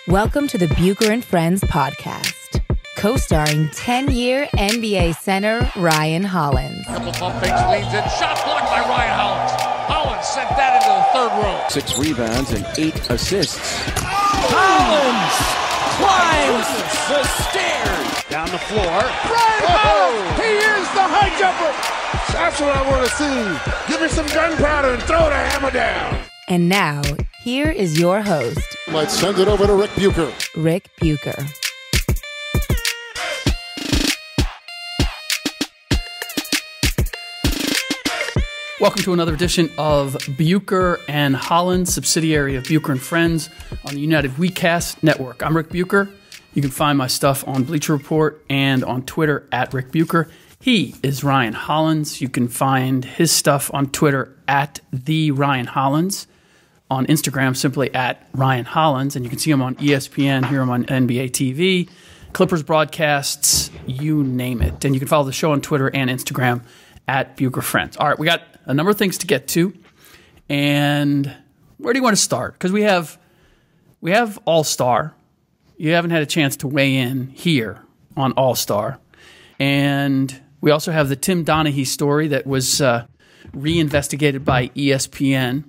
Welcome to the Bucher and Friends podcast, co-starring 10-year NBA center Ryan Hollins. Couple pump fakes, leads in, shot blocked by Ryan Hollins. Hollins sent that into the third row. 6 rebounds and 8 assists. Hollins climbs the stairs. Down the floor. Ryan Hollins! He is the high jumper! That's what I want to see. Give me some gunpowder and throw the hammer down. And now, here is your host, Might send it over to Ric Bucher. Ric Bucher. Welcome to another edition of Bucher and Hollins, subsidiary of Bucher and Friends on the United WeCast Network. I'm Ric Bucher. You can find my stuff on Bleacher Report and on Twitter at Ric Bucher. He is Ryan Hollins. You can find his stuff on Twitter at the Ryan Hollins. On Instagram, simply at Ryan Hollins, and you can see him on ESPN, hear him on NBA TV, Clippers broadcasts, you name it. And you can follow the show on Twitter and Instagram at Bucher Friends. All right, we got a number of things to get to, and where do you want to start? Because we have All-Star. You haven't had a chance to weigh in here on All-Star, and we also have the Tim Donaghy story that was reinvestigated by ESPN.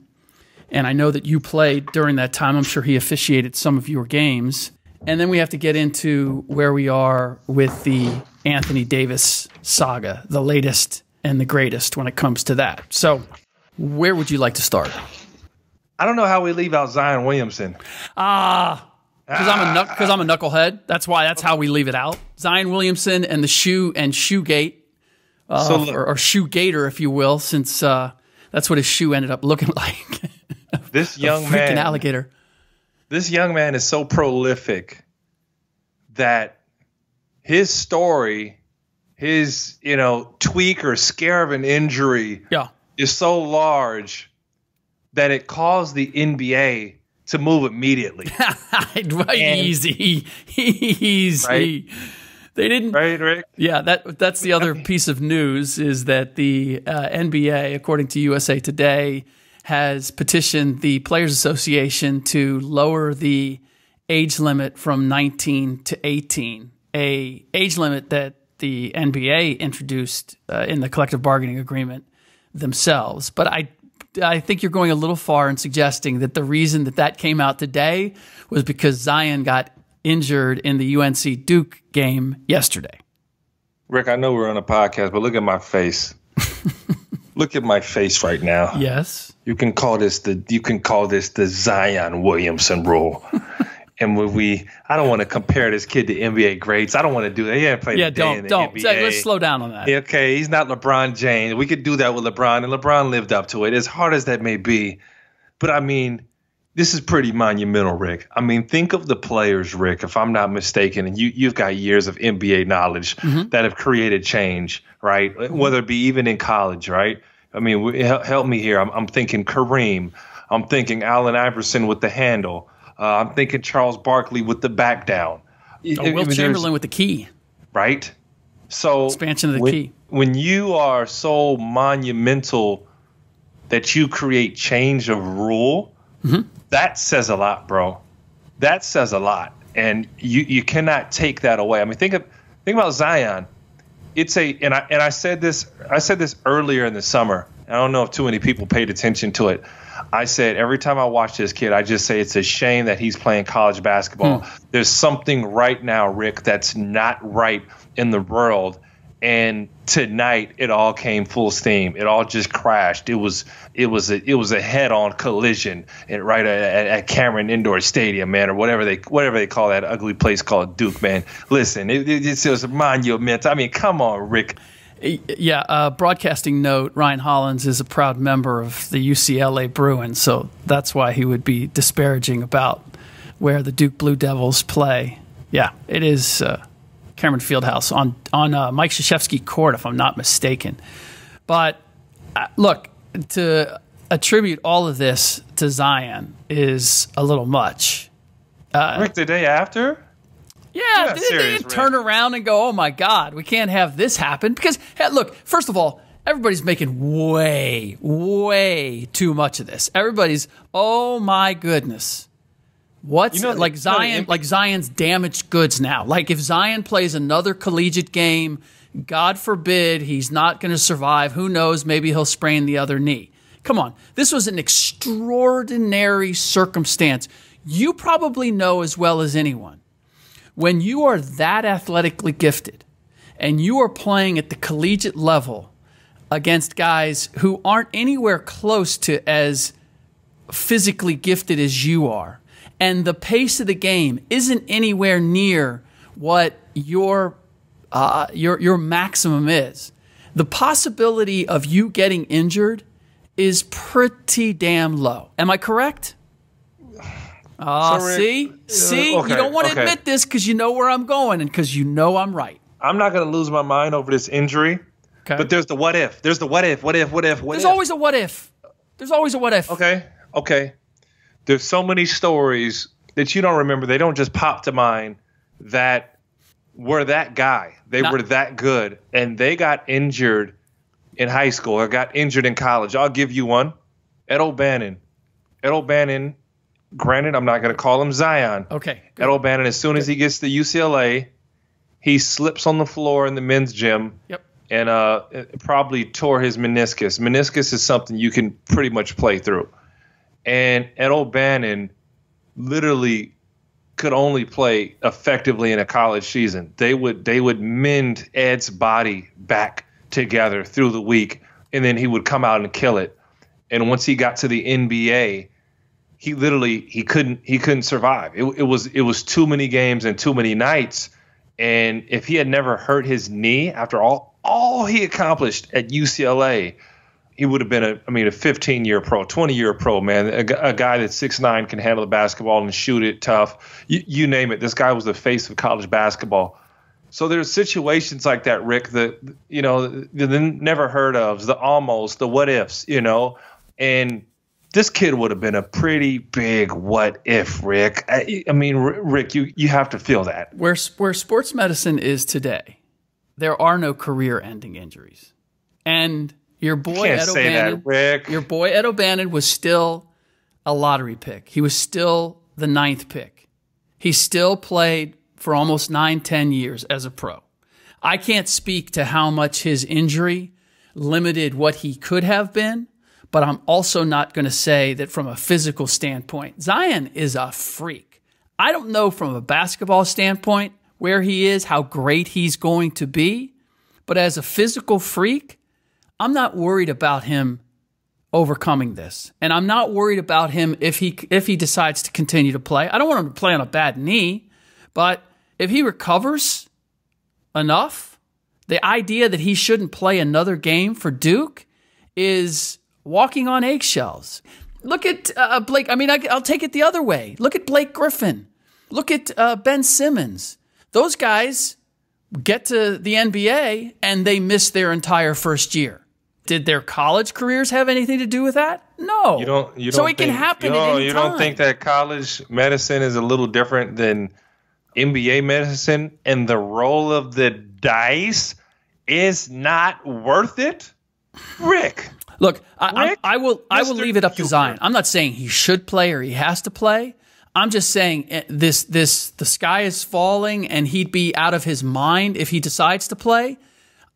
And I know that you played during that time. I'm sure he officiated some of your games. And then we have to get into where we are with the Anthony Davis saga, the latest and the greatest when it comes to that. So where would you like to start? I don't know how we leave out Zion Williamson. Because I'm a knucklehead. That's how we leave it out. Zion Williamson and the shoegate, or shoe gator, if you will, since that's what his shoe ended up looking like. This young man, alligator. This young man is so prolific that his story, his tweak or scare of an injury, is so large that it caused the NBA to move immediately. Easy. Right? They didn't. Right, Rick? Yeah, that's the other piece of news is that the NBA, according to USA Today, has petitioned the Players Association to lower the age limit from 19 to 18, a age limit that the NBA introduced in the collective bargaining agreement themselves. But I think you're going a little far in suggesting that the reason that came out today was because Zion got injured in the UNC Duke game yesterday. Rick, I know we're on a podcast, but look at my face. Look at my face right now. Yes. You can call this the Zion Williamson rule. And I don't want to compare this kid to NBA greats. I don't want to do that. He hasn't played a day in the NBA. Let's slow down on that. Okay, he's not LeBron James. We could do that with LeBron, and LeBron lived up to it, as hard as that may be. But I mean, this is pretty monumental, Rick. I mean, think of the players, Rick, if I'm not mistaken, and you've got years of NBA knowledge that have created change, right? Whether it be even in college, right? I mean, help me here. I'm thinking Kareem. I'm thinking Allen Iverson with the handle. I'm thinking Charles Barkley with the back down. Wilt Chamberlain with the key. Right? So expansion of the key. When you are so monumental that you create change of rule, that says a lot, bro. That says a lot. And you cannot take that away. I mean, think about Zion. I said this earlier in the summer. I don't know if too many people paid attention to it. I said every time I watch this kid, I just say it's a shame that he's playing college basketball. There's something right now, Rick, that's not right in the world. And tonight, it all came full steam. It all just crashed. It was a head-on collision at Cameron Indoor Stadium, man, or whatever they call that ugly place called Duke, man. Listen, it was a monument. I mean, come on, Rick. Yeah, broadcasting note, Ryan Hollins is a proud member of the UCLA Bruins, so that's why he would be disparaging about where the Duke Blue Devils play. Yeah, it is Cameron Fieldhouse on Mike Krzyzewski Court, if I'm not mistaken. But look, to attribute all of this to Zion is a little much. Rick, the day after? Yeah, they didn't turn around and go, oh, my God, we can't have this happen. Because, hey, look, first of all, everybody's making way, way too much of this. Everybody's, oh, my goodness. What's like Zion's damaged goods now? Like if Zion plays another collegiate game, God forbid he's not going to survive. Who knows? Maybe he'll sprain the other knee. Come on. This was an extraordinary circumstance. You probably know as well as anyone. When you are that athletically gifted and you are playing at the collegiate level against guys who aren't anywhere close to as physically gifted as you are, and the pace of the game isn't anywhere near what your maximum is, the possibility of you getting injured is pretty damn low. Am I correct? See? Okay, you don't want to admit this because you know where I'm going and because you know I'm right. I'm not going to lose my mind over this injury, but there's the what if. There's the what if. There's always a what if. There's always a what if. Okay. There's so many stories that you don't remember. They don't just pop to mind that were that guy. They were that good, and they got injured in high school or got injured in college. I'll give you one. Ed O'Bannon. Granted, I'm not going to call him Zion. Okay. Ed O'Bannon, as soon as he gets to UCLA, he slips on the floor in the men's gym. Yep. And probably tore his meniscus. Meniscus is something you can pretty much play through. And Ed O'Bannon literally could only play effectively in a college season. They would mend Ed's body back together through the week, and then he would come out and kill it. And once he got to the NBA, he couldn't survive. It was too many games and too many nights. And if he had never hurt his knee after all he accomplished at UCLA, he would have been a 15-year pro, 20-year pro, man. A guy that's 6'9", can handle the basketball and shoot it tough. You name it. This guy was the face of college basketball. So there's situations like that, Rick, the never heard of, the almost, the what ifs, and this kid would have been a pretty big what if, Rick. Rick, you have to feel that. Where sports medicine is today, there are no career-ending injuries. And your boy Ed O'Bannon was still a lottery pick. He was still the 9th pick. He still played for almost 9-10 years as a pro. I can't speak to how much his injury limited what he could have been, but I'm also not going to say that from a physical standpoint. Zion is a freak. I don't know from a basketball standpoint where he is, how great he's going to be, but as a physical freak, I'm not worried about him overcoming this. And I'm not worried about him if he decides to continue to play. I don't want him to play on a bad knee, but if he recovers enough, the idea that he shouldn't play another game for Duke is walking on eggshells. Look at Blake. I'll take it the other way. Look at Blake Griffin. Look at Ben Simmons. Those guys get to the NBA and they miss their entire first year. Did their college careers have anything to do with that? No. You don't. So it can happen at any time. You don't think that college medicine is a little different than NBA medicine, and the roll of the dice is not worth it, Rick? Look, I will leave it up to Zion. I'm not saying he should play or he has to play. I'm just saying the sky is falling and he'd be out of his mind if he decides to play.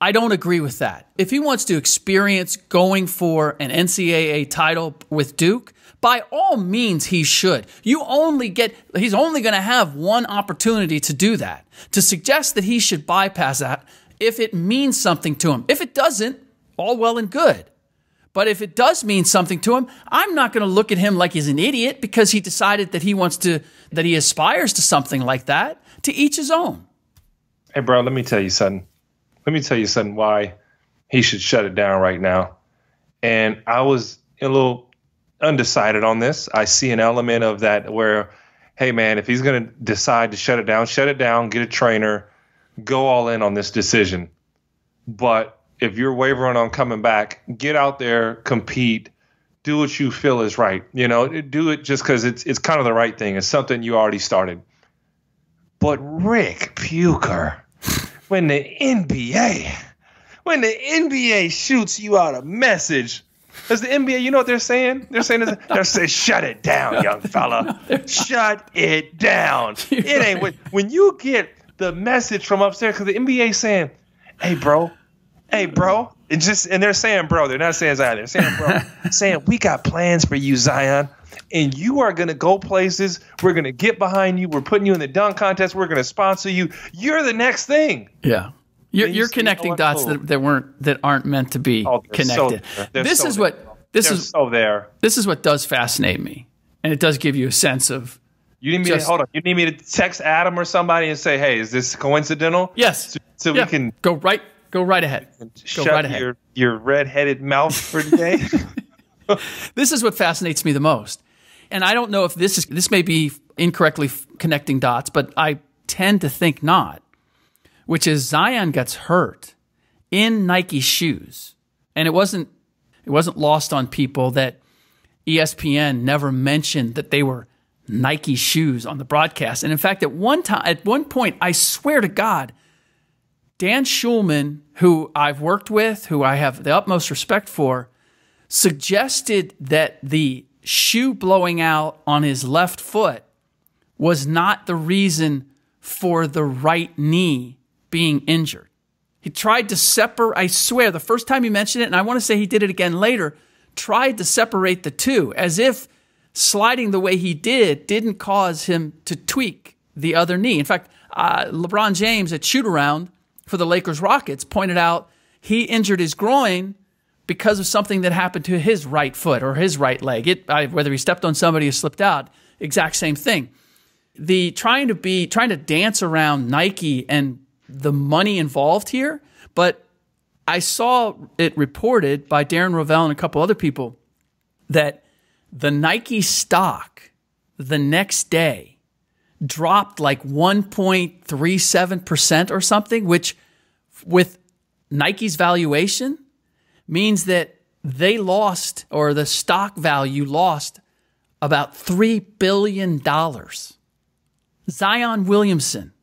I don't agree with that. If he wants to experience going for an NCAA title with Duke, by all means he should. He's only going to have one opportunity to do that. To suggest that he should bypass that if it means something to him. If it doesn't, all well and good. But if it does mean something to him, I'm not going to look at him like he's an idiot because he decided that he aspires to something like that. To each his own. Hey, bro, let me tell you something. Why he should shut it down right now. And I was a little undecided on this. I see an element of that where, hey, man, if he's going to decide to shut it down, get a trainer, go all in on this decision. But if you're wavering on coming back, get out there, compete, do what you feel is right. Do it just because it's kind of the right thing. It's something you already started. But Rick Bucher, when the NBA shoots you out a message Because the NBA, you know what they're saying? They're saying, shut it down, young fella. Shut it down. It ain't when you get the message from upstairs, because the NBA saying, hey, bro. And they're saying, bro. They're not saying Zion. They're saying, bro. Saying, we got plans for you, Zion. And you are going to go places. We're going to get behind you. We're putting you in the dunk contest. We're going to sponsor you. You're the next thing. Yeah. You're connecting dots that aren't meant to be connected. This is what does fascinate me, and it does give you a sense of. You need me to hold on. You need me to text Adam or somebody and say, "Hey, is this coincidental?" Yes. So we can go right ahead. Shut your red-headed mouth for today. This is what fascinates me the most, and I don't know if this may be incorrectly connecting dots, but I tend to think not. Which is Zion gets hurt in Nike shoes. And it wasn't lost on people that ESPN never mentioned that they were Nike shoes on the broadcast. And in fact, at one point, I swear to God, Dan Schulman, who I've worked with, who I have the utmost respect for, suggested that the shoe blowing out on his left foot was not the reason for the right knee being injured. He tried to separate, I swear, the first time he mentioned it, and I want to say he did it again later, tried to separate the two, as if sliding the way he didn't cause him to tweak the other knee. In fact, LeBron James at shoot-around for the Lakers-Rockets pointed out he injured his groin because of something that happened to his right foot or his right leg. Whether he stepped on somebody or slipped out, exact same thing. The trying to dance around Nike and the money involved here, but I saw it reported by Darren Rovell and a couple other people that the Nike stock the next day dropped like 1.37% or something, which with Nike's valuation means that they lost, or the stock value lost, about $3 billion. Zion Williamson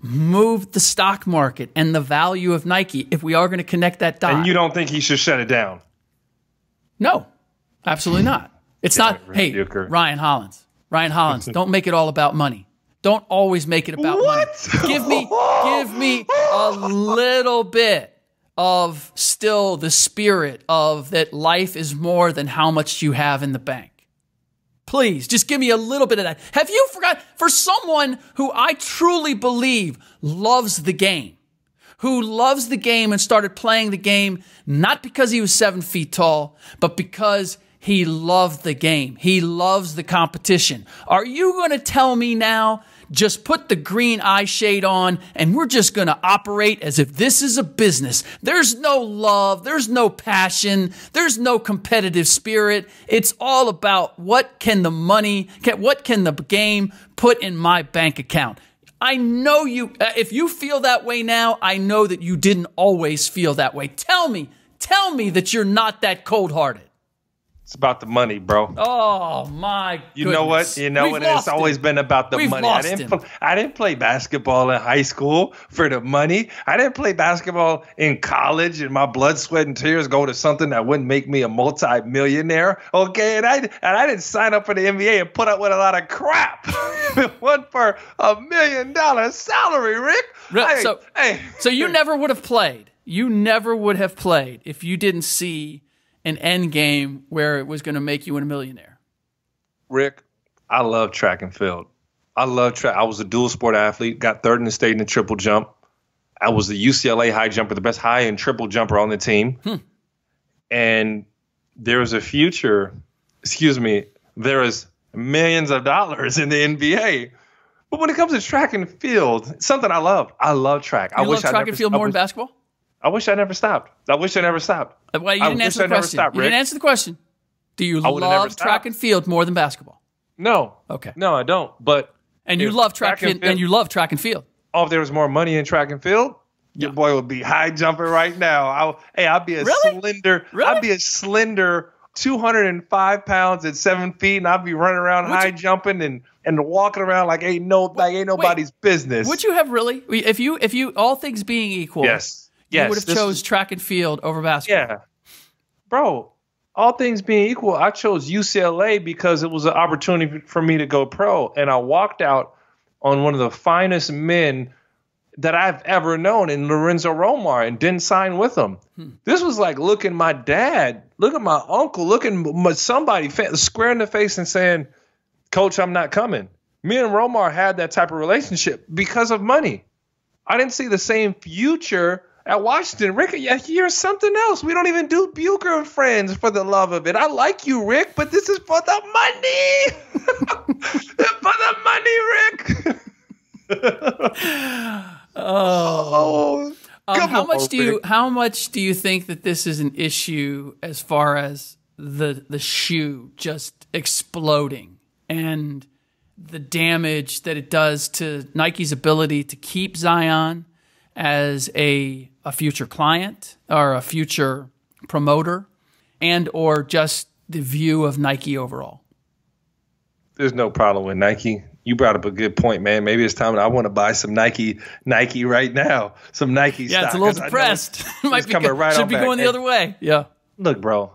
moved the stock market and the value of Nike, if we are going to connect that dot. And you don't think he should shut it down? No, absolutely not. It's not, hey, Bucher. Ryan Hollins, don't make it all about money. Don't always make it about money. Give me a little bit of still the spirit of that life is more than how much you have in the bank. Please, just give me a little bit of that. Have you forgot, for someone who I truly believe loves the game, and started playing the game not because he was 7 feet tall, but because he loved the game. He loves the competition. Are you going to tell me now, just put the green eye shade on and we're just going to operate as if this is a business? There's no love. There's no passion. There's no competitive spirit. It's all about what can the game put in my bank account? I know you, if you feel that way now, I know that you didn't always feel that way. Tell me that you're not that cold-hearted. It's about the money, bro. Oh, my goodness. You know what? It's always been about the money. I didn't play basketball in high school for the money. I didn't play basketball in college, and my blood, sweat, and tears go to something that wouldn't make me a multi-millionaire. Okay, and I didn't sign up for the NBA and put up with a lot of crap. It wasn't for $1 million salary, Rick. So you never would have played. You never would have played if you didn't see an end game where it was going to make you a millionaire. Rick, I love track and field. I love track. I was a dual sport athlete, got third in the state in the triple jump. I was the UCLA high jumper, the best high and triple jumper on the team. And there is a future, there is millions of dollars in the NBA. But when it comes to track and field, it's something I love. I love track. You love track and field more than basketball? I wish I never stopped. Well, you didn't answer the question. You didn't answer the question. Do you love track and field more than basketball? No. Okay. No, I don't. And you love track and field. Oh, if there was more money in track and field, your boy would be high jumping right now. I'd be a slender 205 pounds at 7 feet, and I'd be running around high jumping and walking around like ain't nobody's business. Would you have really? If you all things being equal, yes. You would have chose track and field over basketball. Yeah. Bro, all things being equal, I chose UCLA because it was an opportunity for me to go pro. And I walked out on one of the finest men that I've ever known in Lorenzo Romar and didn't sign with him. This was like looking my dad, looking my uncle, looking somebody square in the face and saying, Coach, I'm not coming. Me and Romar had that type of relationship because of money. I didn't see the same future at Washington. Rick, you're something else. We don't even do Bucher and Friends for the love of it. I like you, Rick, but this is for the money. For the money, Rick. How much do you think that this is an issue as far as the shoe just exploding and the damage that it does to Nike's ability to keep Zion as a future client or a future promoter, and or just the view of Nike overall? There's no problem with Nike. You brought up a good point, man. Maybe it's time I want to buy some Nike right now. Some Nike stock. Yeah, it's a little depressed. Might be right should be going the other way. Yeah. Look, bro.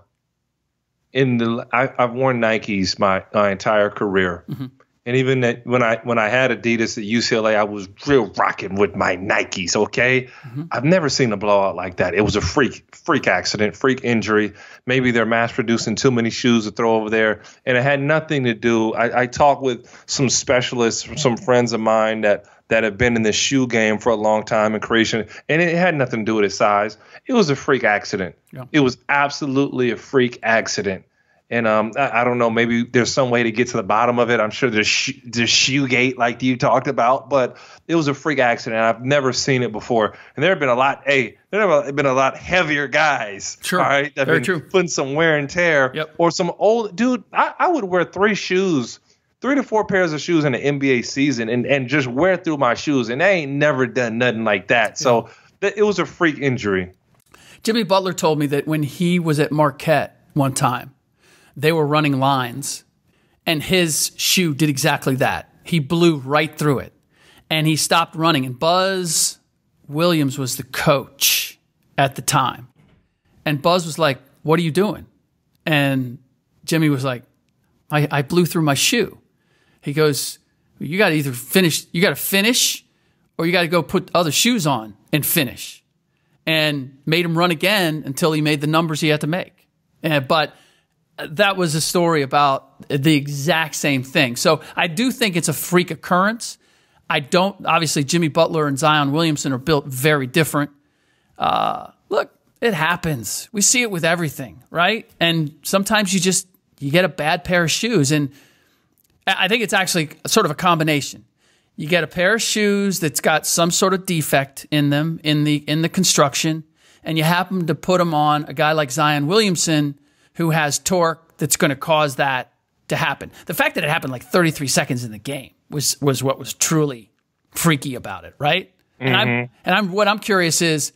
I've worn Nikes my entire career. Mm-hmm. And even when I had Adidas at UCLA, I was real rocking with my Nikes, okay? Mm-hmm. I've never seen a blowout like that. It was a freak accident, freak injury. Maybe they're mass-producing too many shoes to throw over there. And it had nothing to do. I talked with some specialists, some friends of mine that have been in the shoe game for a long time in creation, and it had nothing to do with its size. It was a freak accident. Yeah. It was absolutely a freak accident. And I don't know, maybe there's some way to get to the bottom of it. I'm sure there's Shoegate like you talked about, but it was a freak accident. I've never seen it before. And there have been a lot heavier guys, sure, all right, that have been putting some wear and tear. Yep. Or some old dude. I would wear 3 to 4 pairs of shoes in the NBA season and just wear through my shoes. And they ain't never done nothing like that. Yeah. So it was a freak injury. Jimmy Butler told me that when he was at Marquette one time, they were running lines, and his shoe did exactly that. He blew right through it, and he stopped running. And Buzz Williams was the coach at the time. And Buzz was like, "What are you doing?" And Jimmy was like, I blew through my shoe. He goes, "You got to either finish, or you got to go put other shoes on and finish." And made him run again until he made the numbers he had to make. But that was a story about the exact same thing. So I do think it's a freak occurrence. Obviously, Jimmy Butler and Zion Williamson are built very different. Look, it happens. We see it with everything, right? And sometimes you get a bad pair of shoes. And I think it's actually sort of a combination. You get a pair of shoes that's got some sort of defect in them, in the construction, and you happen to put them on a guy like Zion Williamson, who has torque that's going to cause that to happen. The fact that it happened like 33 seconds in the game was what was truly freaky about it, right? Mm-hmm. What I'm curious is,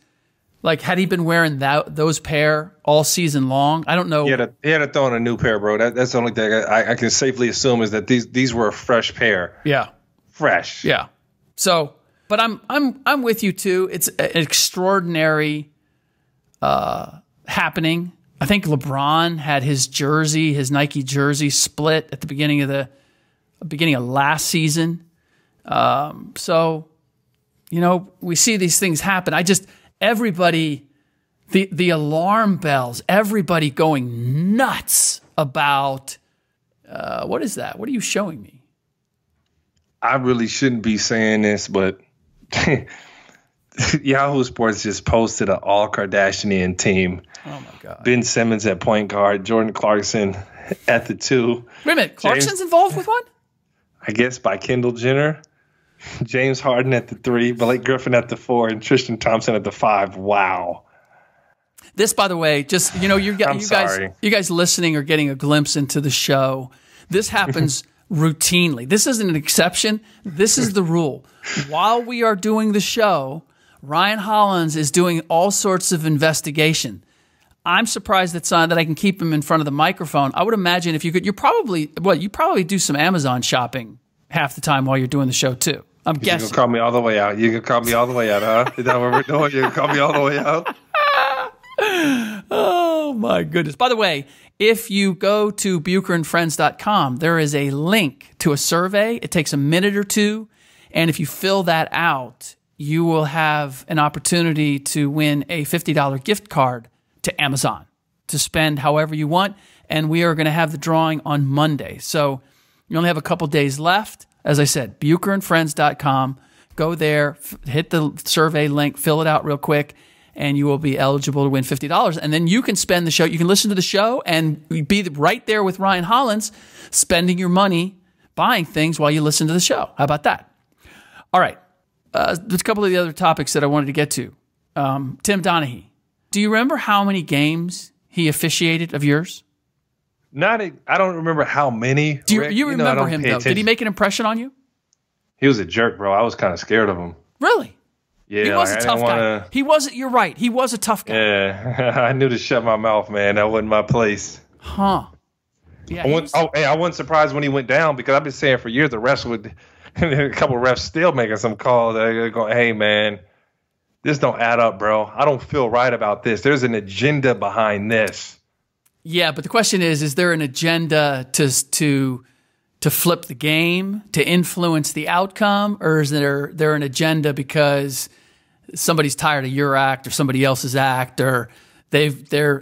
like, had he been wearing those pair all season long? I don't know. He had to throw in a new pair, bro. That's the only thing I can safely assume is that these were a fresh pair. Yeah, fresh. Yeah. So, but I'm with you too. It's an extraordinary happening. I think LeBron had his Nike jersey split at the beginning of last season. So, we see these things happen. Everybody, the alarm bells, everybody going nuts about, what is that? What are you showing me? I really shouldn't be saying this, but Yahoo Sports just posted an all-Kardashian team. Oh, my God. Ben Simmons at point guard, Jordan Clarkson at the 2. Wait a minute, Clarkson's involved with one? I guess by Kendall Jenner. James Harden at the 3, Blake Griffin at the 4, and Tristan Thompson at the 5. Wow. This, by the way, just, you guys listening are getting a glimpse into the show. This happens routinely. This isn't an exception. This is the rule. While we are doing the show, Ryan Hollins is doing all sorts of investigation. I'm surprised that I can keep him in front of the microphone. I would imagine if you could, you probably do some Amazon shopping half the time while you're doing the show too. I'm guessing. You can call me all the way out. Huh? Is that what we're doing? You can call me all the way out. Oh Oh, my goodness. By the way, if you go to bucherandfriends.com, there is a link to a survey. It takes a minute or two. And if you fill that out, you will have an opportunity to win a $50 gift card to Amazon to spend however you want. And we are going to have the drawing on Monday. So you only have a couple days left. As I said, bucherandfriends.com. Go there, hit the survey link, fill it out real quick, and you will be eligible to win $50. And then you can spend the show. You can listen to the show and be right there with Ryan Hollins, spending your money, buying things while you listen to the show. How about that? All right. There's a couple of the other topics that I wanted to get to. Tim Donaghy. Do you remember how many games he officiated of yours? I don't remember how many. Do you remember him, though? Attention. Did he make an impression on you? He was a jerk, bro. I was kind of scared of him. Really? Yeah. He was a tough guy. He wasn't. You're right. He was a tough guy. Yeah. I knew to shut my mouth, man. That wasn't my place. Huh. Yeah. I wasn't surprised when he went down because I've been saying for years the refs would, a couple of refs still making some calls. They're going, hey, man, this don't add up, bro. I don't feel right about this. There's an agenda behind this. Yeah, but the question is there an agenda to flip the game, to influence the outcome, or is there an agenda because somebody's tired of your act or somebody else's act, or I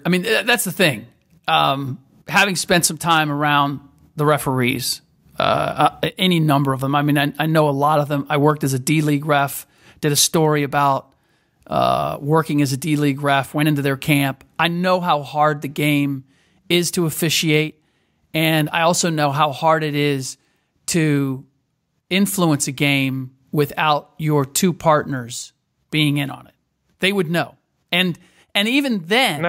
mean, that's the thing. Having spent some time around the referees, any number of them. I mean, I know a lot of them. I worked as a D-League ref, did a story about working as a D-League ref, went into their camp. I know how hard the game is to officiate. And I also know how hard it is to influence a game without your two partners being in on it. They would know. And even then...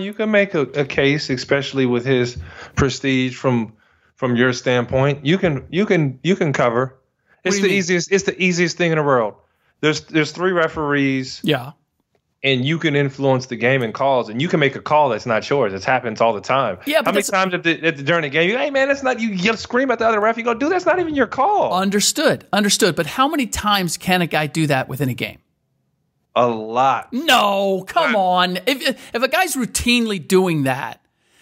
you can make a case, especially with his prestige from your standpoint. You can cover. It's the easiest thing in the world. There's three referees. Yeah. And you can influence the game and calls, and you can make a call that's not yours. It happens all the time. Yeah, but how many times during the game, hey man, that's not you scream at the other ref. You go, dude, that's not even your call. Understood. But how many times can a guy do that within a game? A lot. No, come on. If a guy's routinely doing that,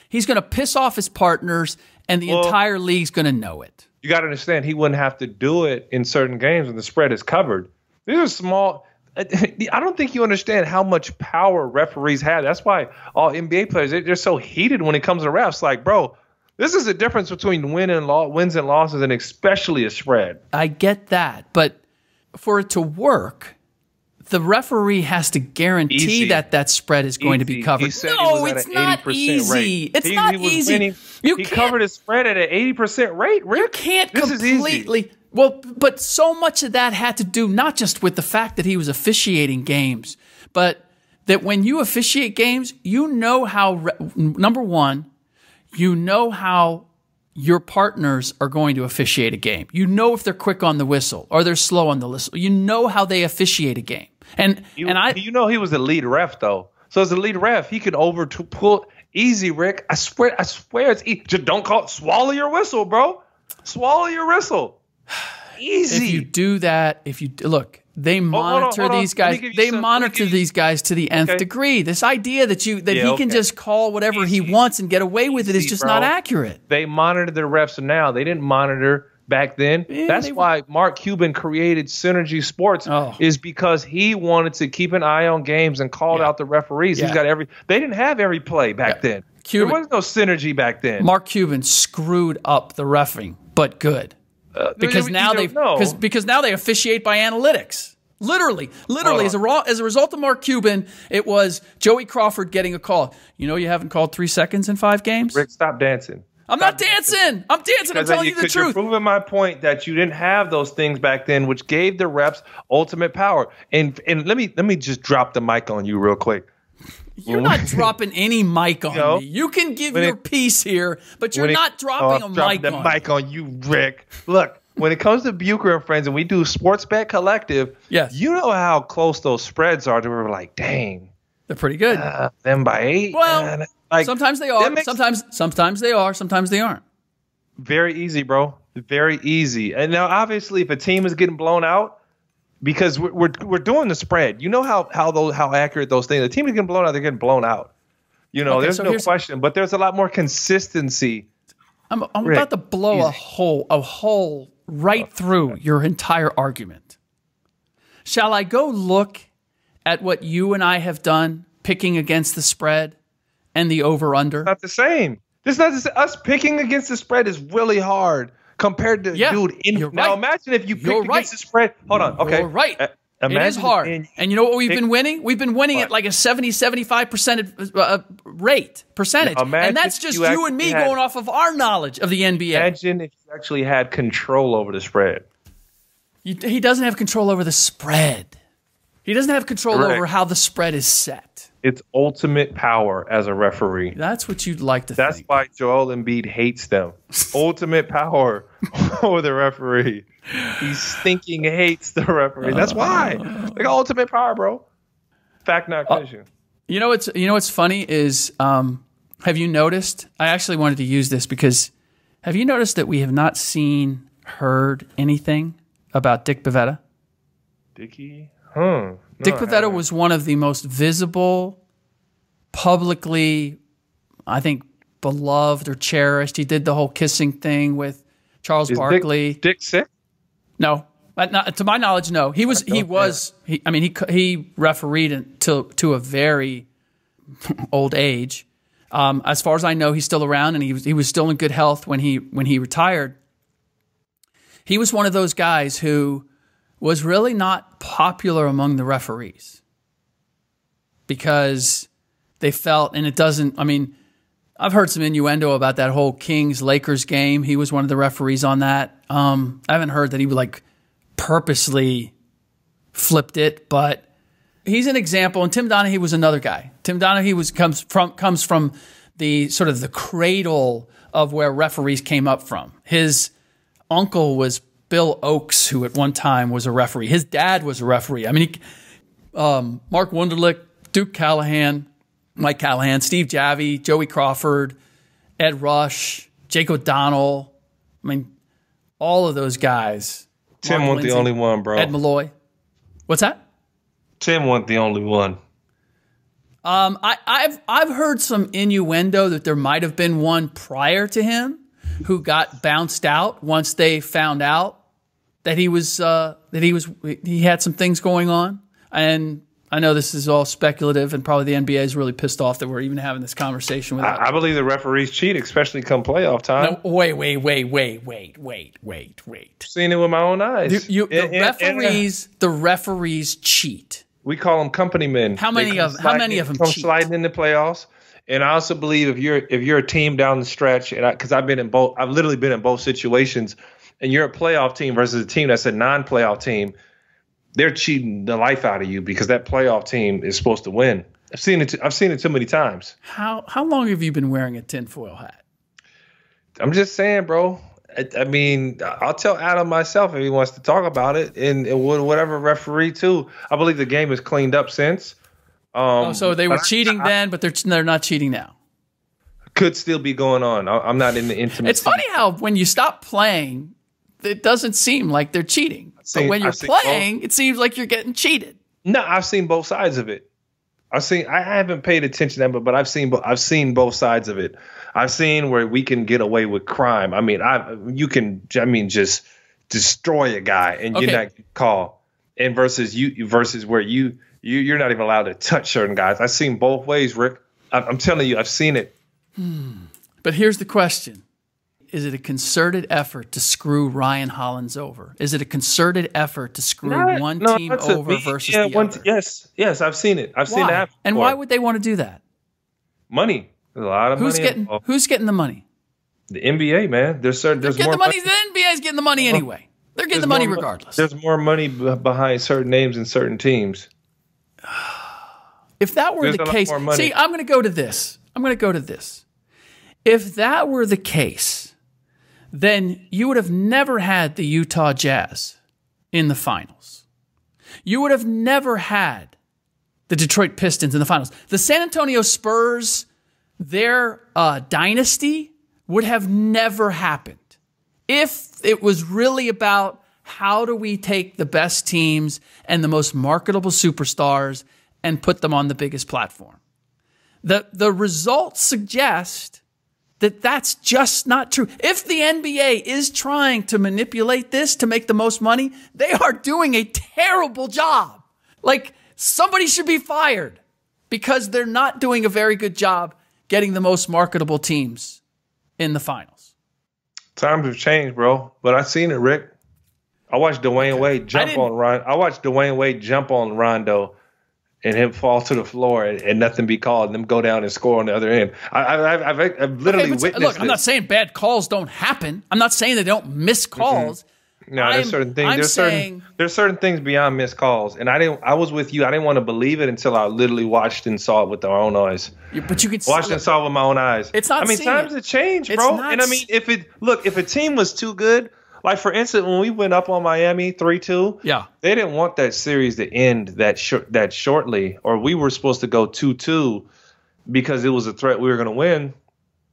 he's going to piss off his partners, and the entire league's going to know it. You got to understand, he wouldn't have to do it in certain games when the spread is covered. These are small. I don't think you understand how much power referees have. That's why all NBA players, they're so heated when it comes to refs. Like, bro, this is the difference between wins and losses, and especially a spread. I get that. But for it to work, the referee has to guarantee that spread is going to be covered. No, it's not easy. It's not easy. He covered his spread at an 80% rate. Rick. You can't completely... Well, but so much of that had to do not just with the fact that he was officiating games, but that when you officiate games, you know how, number one, you know how your partners are going to officiate a game. You know if they're quick on the whistle or they're slow on the whistle. You know how they officiate a game. He was the lead ref, though. So as the lead ref, he could pull easy, Rick. I swear it's easy. Just don't swallow your whistle, bro. Swallow your whistle. Easy. If you do that, look, they monitor these guys. They monitor these guys to the nth degree. This idea that he can just call whatever he wants and get away with it is just not accurate. They monitor the refs now. They didn't monitor back then. That's why Mark Cuban created Synergy Sports, is because he wanted to keep an eye on games and called out the referees. He's got they didn't have every play back then. There was no synergy back then. Mark Cuban screwed up the reffing, but good. Because now they officiate by analytics. Literally, as a result of Mark Cuban, it was Joey Crawford getting a call. You haven't called 3 seconds in 5 games? Rick, stop dancing. I'm not dancing. I'm dancing. I'm telling you the truth. You're proving my point that you didn't have those things back then, which gave the refs ultimate power. And let me just drop the mic on you real quick. You're not dropping any mic on me. You can give your piece here, but you're not dropping a mic on me. Mic on you, Rick. Look, when it comes to Bucher and Friends and we do Sports Bet Collective, you know how close those spreads are. We're like, dang. They're pretty good. Them by 8. Well, sometimes they are. Sometimes they are. Sometimes they aren't. Very easy, bro. Very easy. And now, obviously, if a team is getting blown out, because we're doing the spread. You know how accurate those things. The team is getting blown out. They're getting blown out. There's no question, but there's a lot more consistency. I'm about to blow a hole right through your entire argument. Shall I go look at what you and I have done picking against the spread and the over-under? Not the same. Us picking against the spread is really hard compared to Now imagine if you picked against the spread. Hold on. Okay. You're right. It is hard. And you know what we've been winning? We've been winning at like a 70-75% percentage. And that's just you and me going off of our knowledge of the NBA. Imagine if you actually had control over the spread. He doesn't have control over the spread. He doesn't have control over how the spread is set. It's ultimate power as a referee. That's what you'd like to think. That's why Joel Embiid hates them. Ultimate power over the referee. He stinking hates the referee. That's why. They got ultimate power, bro. Fact, not fiction. You know what's funny is, have you noticed? I actually wanted to use this because have you noticed that we have not heard anything about Dick Bavetta? Dickie? No, Dick Bavetta was one of the most visible, publicly, I think, beloved or cherished. He did the whole kissing thing with Charles Barkley. Dick sick? No, not, to my knowledge, no. He refereed to a very old age. As far as I know, he's still around, and he was still in good health when he retired. He was one of those guys who was really not popular among the referees because they felt, and it doesn't, I've heard some innuendo about that whole Kings-Lakers game. He was one of the referees on that. I haven't heard that he would purposely flipped it, but he's an example. And Tim Donaghy was another guy. Tim Donaghy comes from the sort of the cradle of where referees came up from. His uncle was Bill Oakes, who at one time was a referee. His dad was a referee. Mark Wunderlich, Duke Callahan, Mike Callahan, Steve Javie, Joey Crawford, Ed Rush, Jake O'Donnell. All of those guys. Tim wasn't the only one, bro. Ed Malloy. What's that? Tim wasn't the only one. I've heard some innuendo that there might have been one prior to him who got bounced out once they found out that he had some things going on. And I know this is all speculative, and probably the NBA is really pissed off that we're even having this conversation. I believe the referees cheat, especially come playoff time. No, wait. Seen it with my own eyes. The referees cheat. We call them company men. How many of them come cheat? Sliding in the playoffs? And I also believe if you're a team down the stretch, and because I've literally been in both situations, and you're a playoff team versus a team that's a non-playoff team, they're cheating the life out of you because that playoff team is supposed to win. I've seen it too many times. How long have you been wearing a tinfoil hat? I'm just saying, bro. I'll tell Adam myself if he wants to talk about it, and whatever referee too. I believe the game is cleaned up since. So they were cheating then, but they're not cheating now. Could still be going on. I'm not in the intimacy. It's funny how when you stop playing, it doesn't seem like they're cheating. But when you're playing, it seems like you're getting cheated. No, I've seen both sides of it. I haven't paid attention to them, but I've seen both sides of it. I've seen where we can get away with crime. Just destroy a guy and you're not called. And versus where you're not even allowed to touch certain guys. I've seen both ways, Rick. I'm telling you, I've seen it. But here's the question. Is it a concerted effort to screw Ryan Hollins over? Is it a concerted effort to screw one team over versus the other? Yes, I've seen it. I've seen that. And why would they want to do that? Money. There's a lot of money. Who's getting the money? The NBA, man. There's more money. The NBA's getting the money anyway. They're getting the money regardless. There's more money behind certain names and certain teams. If that were the case, see, I'm going to go to this. If that were the case, then you would have never had the Utah Jazz in the finals. You would have never had the Detroit Pistons in the finals. The San Antonio Spurs, their dynasty would have never happened if it was really about how do we take the best teams and the most marketable superstars and put them on the biggest platform. The results suggest that that's just not true. If the NBA is trying to manipulate this to make the most money, they are doing a terrible job. Like, somebody should be fired because they're not doing a very good job getting the most marketable teams in the finals. Times have changed, bro. But I seen it, Rick. I watched Dwayne Wade jump on Rondo. I watched Dwayne Wade jump on Rondo and him fall to the floor and nothing be called and them go down and score on the other end. I've literally witnessed Look, I'm not saying bad calls don't happen. I'm not saying they don't miss calls. Mm-hmm. No, there's certain things. There's certain things beyond missed calls. And I was with you. I didn't want to believe it until I literally watched and saw it with our own eyes. But you can watched and saw it with my own eyes. It's not. Times have changed, bro. And if a team was too good. Like, for instance, when we went up on Miami 3-2, they didn't want that series to end that shortly, or we were supposed to go 2-2 because it was a threat we were going to win.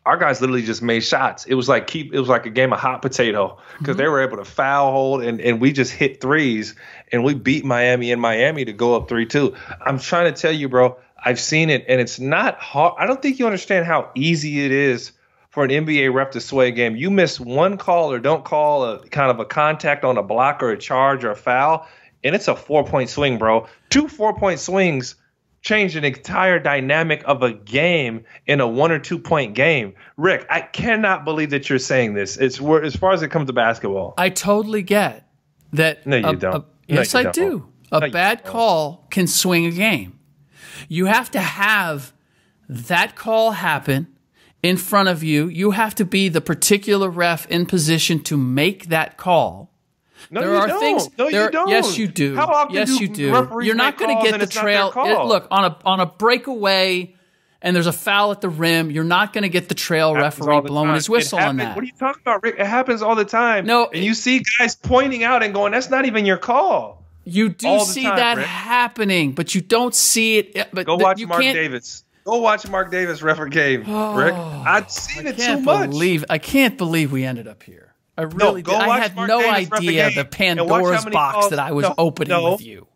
Our guys literally just made shots. It was like a game of hot potato because they were able to foul hold and we just hit threes and we beat Miami in Miami to go up 3-2. I'm trying to tell you, bro, I've seen it and it's not hard. I don't think you understand how easy it is for an NBA ref to sway a game. You miss one call or don't call a kind of a contact on a block or a charge or a foul, and it's a 4-point swing, bro. 2 4-point swings change an entire dynamic of a game in a 1 or 2 point game. Rick, I cannot believe that you're saying this. It's as far as it comes to basketball. I totally get that. No, you don't. Yes, I do. A bad call can swing a game. You have to have that call happen in front of you. You have to be the particular ref in position to make that call. No, you don't. Yes, you do. How often you do. You're not going to get the trail. Look, on a breakaway and there's a foul at the rim, you're not going to get the trail referee blowing his whistle on that. What are you talking about, Rick? It happens all the time. No, and you see guys pointing out and going, that's not even your call. You do see that happening, but you don't see it. But go watch Mark Davis. Go watch Mark Davis ref a game, Rick. I've seen it too much. I can't believe we ended up here. I really did. I had no idea the Pandora's box that I was opening with you.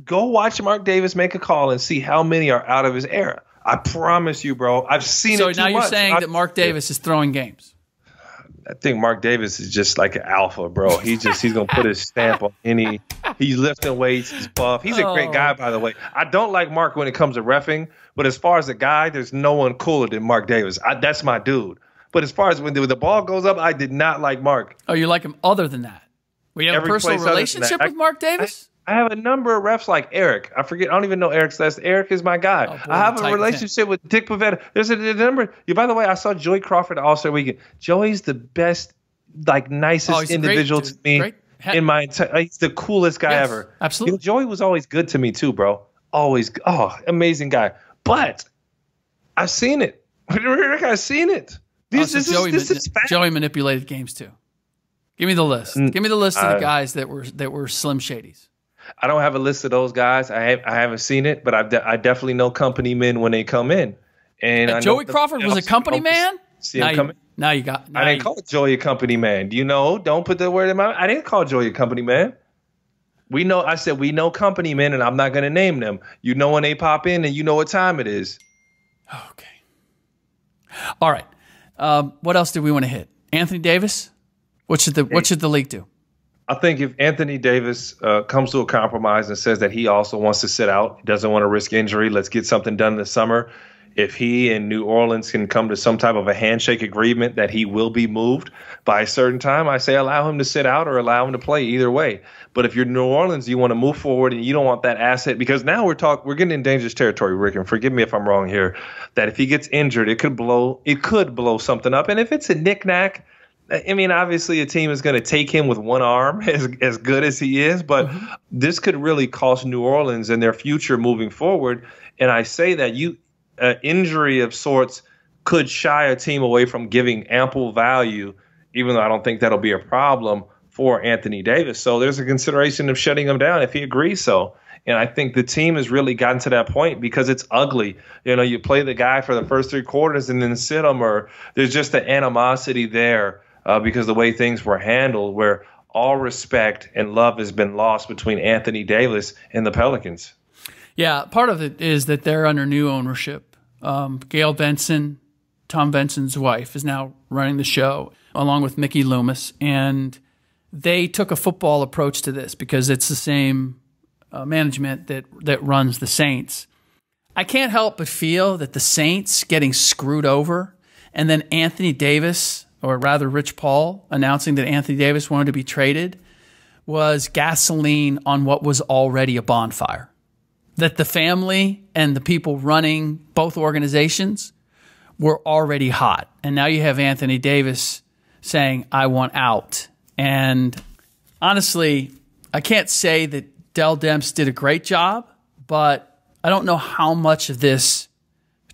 Go watch Mark Davis make a call and see how many are out of his era. I promise you, bro. I've seen it too much. So now you're saying that Mark Davis is throwing games. I think Mark Davis is just like an alpha, bro. He's going to put his stamp on any. He's lifting weights. He's buff. He's a great guy, by the way. I don't like Mark when it comes to reffing, but as far as a guy, there's no one cooler than Mark Davis. That's my dude. But as far as when the ball goes up, I did not like Mark. Oh, you like him other than that? We have a personal relationship with Mark Davis? I have a number of refs like Eric. I forget. I don't even know Eric's last. Eric is my guy. Oh, boy, I have a relationship with Dick Pavetta. There's a number. By the way, I saw Joey Crawford at All-Star Weekend. Joey's the best, nicest individual to me in my entire. He's the coolest guy ever. Absolutely. Joey was always good to me too, bro. Always. Oh, amazing guy. But I've seen it. Rick, I've seen it. This is fact. Joey manipulated games too. Give me the list. Give me the list of the guys that were Slim Shadys. I don't have a list of those guys. I haven't seen it, but I definitely know company men when they come in. And Joey Crawford was a company man? Now you got. I didn't call Joey a company man. Do you know? Don't put that word in my mouth. I didn't call Joey a company man. We know. I said we know company men, and I'm not going to name them. You know when they pop in, and you know what time it is. Okay. All right. What else do we want to hit? Anthony Davis? What should the league do? I think if Anthony Davis comes to a compromise and says that he also wants to sit out, doesn't want to risk injury, let's get something done this summer. If he and New Orleans can come to some type of a handshake agreement that he will be moved by a certain time, I say allow him to sit out or allow him to play either way. But if you're New Orleans, you want to move forward and you don't want that asset, because now we're getting in dangerous territory, Rick, and forgive me if I'm wrong here, that if he gets injured, it could blow something up. And if it's a knick-knack, I mean, obviously a team is going to take him with one arm, as good as he is, but this could really cost New Orleans and their future moving forward. And I say that injury of sorts could shy a team away from giving ample value, even though I don't think that'll be a problem for Anthony Davis. So there's a consideration of shutting him down if he agrees so. And I think the team has really gotten to that point because it's ugly. You play the guy for the first 3 quarters and then sit him, or there's just an animosity there because the way things were handled, where all respect and love has been lost between Anthony Davis and the Pelicans. Yeah, part of it is that they're under new ownership. Gail Benson, Tom Benson's wife, is now running the show along with Mickey Loomis. And they took a football approach to this because it's the same management that runs the Saints. I can't help but feel that the Saints getting screwed over, and then Anthony Davis, or rather Rich Paul, announcing that Anthony Davis wanted to be traded, was gasoline on what was already a bonfire. That the family and the people running both organizations were already hot. And now you have Anthony Davis saying, I want out. And honestly, I can't say that Dell Demps did a great job, but I don't know how much of this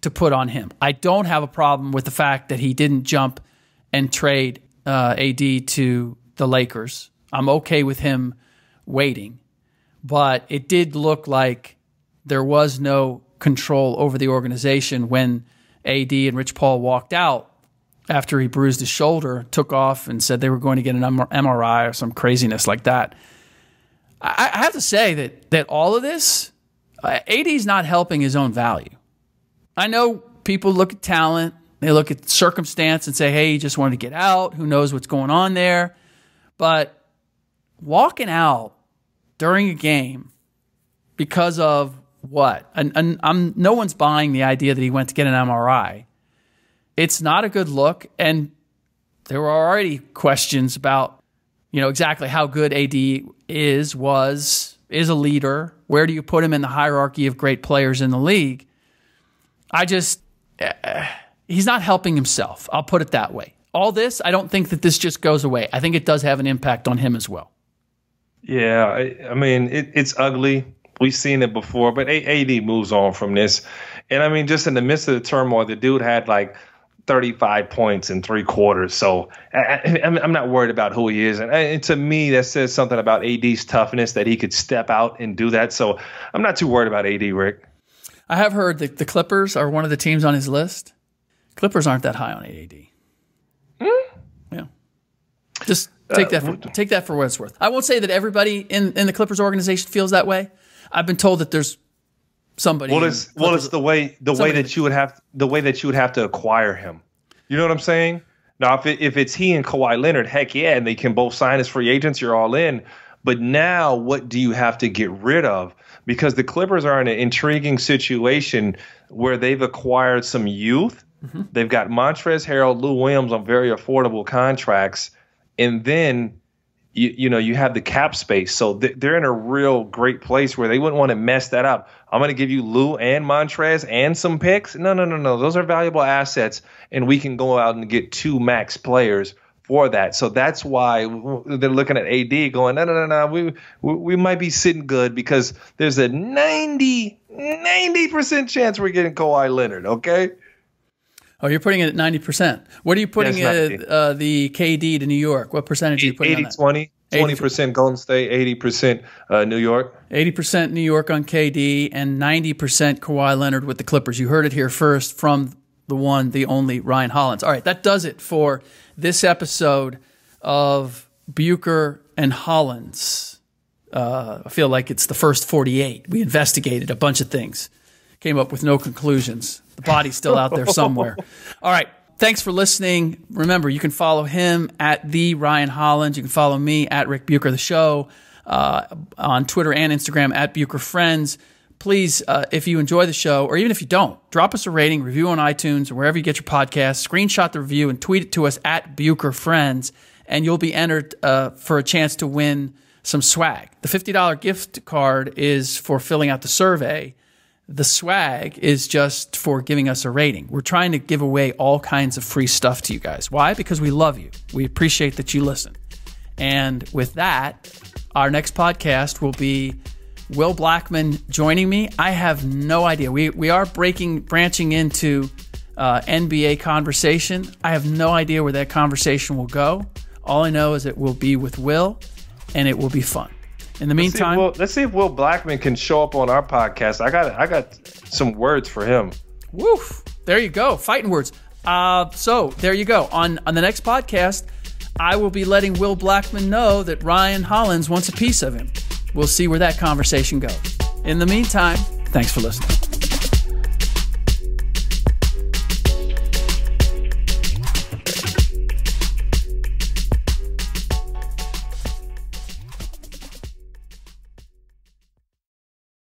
to put on him. I don't have a problem with the fact that he didn't jump and trade AD to the Lakers. I'm okay with him waiting. But it did look like there was no control over the organization when AD and Rich Paul walked out after he bruised his shoulder, took off and said they were going to get an MRI or some craziness like that. I have to say that all of this, AD's not helping his own value. I know people look at talent, they look at circumstance and say, hey, he just wanted to get out. Who knows what's going on there? But walking out during a game because of what? And no one's buying the idea that he went to get an MRI. It's not a good look. And there were already questions about, exactly how good AD is a leader. Where do you put him in the hierarchy of great players in the league? He's not helping himself. I'll put it that way. All this, I don't think that this just goes away. I think it does have an impact on him as well. Yeah, I mean, it's ugly. We've seen it before, but AD moves on from this. And I mean, just in the midst of the turmoil, the dude had like 35 points in 3 quarters. So I'm not worried about who he is. And to me, that says something about AD's toughness, that he could step out and do that. So I'm not too worried about AD, Rick. I have heard that the Clippers are one of the teams on his list. Clippers aren't that high on AD. Yeah. Just take that for what it's worth. I won't say that everybody in the Clippers organization feels that way. I've been told that there's somebody. It's the way that you would have to acquire him. You know what I'm saying? Now, if it's he and Kawhi Leonard, heck yeah, and they can both sign as free agents, you're all in. But now, what do you have to get rid of? Because the Clippers are in an intriguing situation where they've acquired some youth. Mm-hmm. They've got Montrezl Harrell, Lou Williams on very affordable contracts, and then you have the cap space. So they're in a real great place where they wouldn't want to mess that up. I'm going to give you Lou and Montrez and some picks. No. Those are valuable assets, and we can go out and get 2 max players for that. So that's why they're looking at AD going, no. We might be sitting good because there's a 90% chance we're getting Kawhi Leonard, okay? Oh, you're putting it at 90%. What are you putting the KD to New York? What percentage are you putting on that? 80-20. 20% Golden State, 80% New York. 80% New York on KD and 90% Kawhi Leonard with the Clippers. You heard it here first from the one, the only Ryan Hollins. All right, that does it for this episode of Bucher and Hollins. I feel like it's the first 48. We investigated a bunch of things, came up with no conclusions. The body's still out there somewhere. All right. Thanks for listening. Remember, you can follow him at the Ryan Hollins. You can follow me at Rick Bucher, the show, on Twitter and Instagram at Bucher Friends. Please, if you enjoy the show, or even if you don't, drop us a rating, review on iTunes, or wherever you get your podcasts. Screenshot the review and tweet it to us at Bucher Friends, and you'll be entered for a chance to win some swag. The $50 gift card is for filling out the survey. The swag is just for giving us a rating. We're trying to give away all kinds of free stuff to you guys. Why? Because we love you. We appreciate that you listen. And with that, our next podcast will be Will Blackman joining me. I have no idea. We are branching into NBA conversation. I have no idea where that conversation will go. All I know is it will be with Will, and it will be fun. In the meantime, let's see if Will Blackman can show up on our podcast. I got some words for him. Woof! There you go, fighting words. So there you go. On the next podcast, I will be letting Will Blackman know that Ryan Hollins wants a piece of him. We'll see where that conversation goes. In the meantime, thanks for listening.